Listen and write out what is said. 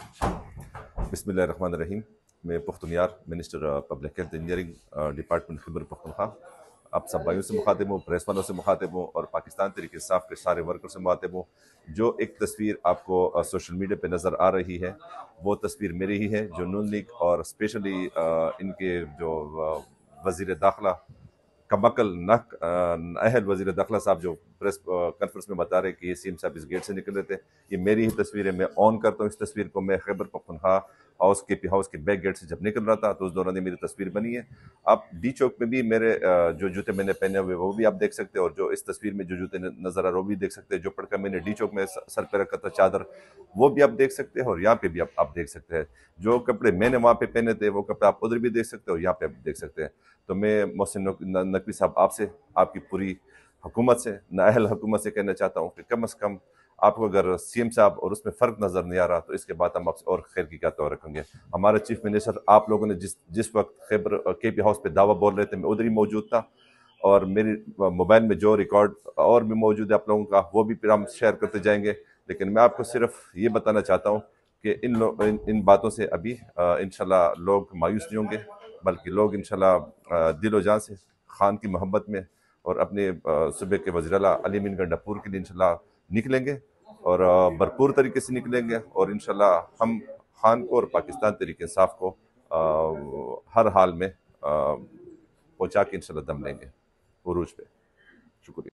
बिस्मिल्लाहिर्रहमानिर्रहीम। मैं पुख्तनियार minister public health engineering department Khyber Pakhtunkhwa आप सब भाइयों से मुखातिब हूँ, प्रेस वालों से मुखातिब हूँ और पाकिस्तान तहरीक इंसाफ के सारे वर्कर से मुखातिब हूँ। जो एक तस्वीर आपको सोशल मीडिया पे नज़र आ रही है वो तस्वीर मेरी ही है, जो नून लीग और स्पेशली इनके जो वज़ीर दाखिला कमकल नक अहल वज़ीर दाखिला साहब जो प्रेस कॉन्फ्रेंस में बता रहे कि ये सीएम साहब इस गेट से निकल रहे थे, ये मेरी ही तस्वीर है। मैं ऑन करता हूँ इस तस्वीर को, मैं खैबर पख्तूनख्वा हाउस के पी हाउस के बैक गेट से जब निकल रहा था तो उस दौरान ये मेरी तस्वीर बनी है। आप डी चौक में भी मेरे जो जूते मैंने पहने हुए वो भी आप देख सकते हैं, और जो इस तस्वीर में जो जूते नजर आ रहे वो भी देख सकते हैं। जो पढ़कर मैंने डी चौक में सर पे रखा था चादर, वो भी आप देख सकते हैं, और यहाँ पे भी आप देख सकते हैं। जो कपड़े मैंने वहाँ पे पहने थे वो कपड़े आप उधर भी देख सकते हो, यहाँ पे आप देख सकते हैं। तो मैं मोहसिन नकवी साहब आपसे, आपकी पूरी हुकूमत से, नाअहल हुकूमत से कहना चाहता हूँ कि कम अज़ कम आपको अगर सीएम साहब और उसमें फ़र्क नज़र नहीं आ रहा तो इसके बाद हम आपसे और खैर की क्या दुआ रखेंगे। हमारे चीफ मिनिस्टर, आप लोगों ने जिस जिस वक्त खैबर के पी हाउस पे दावा बोल रहे थे मैं उधर ही मौजूद था, और मेरी मोबाइल में जो रिकॉर्ड और भी मौजूद है आप लोगों का वो भी फिर हम शेयर करते जाएंगे। लेकिन मैं आपको सिर्फ ये बताना चाहता हूँ कि इन बातों से अभी इंशाल्लाह लोग मायूस नहीं होंगे, बल्कि लोग इंशाल्लाह दिलो जान से खान की मोहब्बत में और अपने सूबे के वज़ीर-ए-आला अली अमीन गंडापुर के लिए इंशाल्लाह निकलेंगे, और भरपूर तरीके से निकलेंगे, और इंशाल्लाह हम खान को और पाकिस्तान तहरीक इंसाफ को हर हाल में पहुंचा के इंशाल्लाह दम लेंगे उरूज पे। शुक्रिया।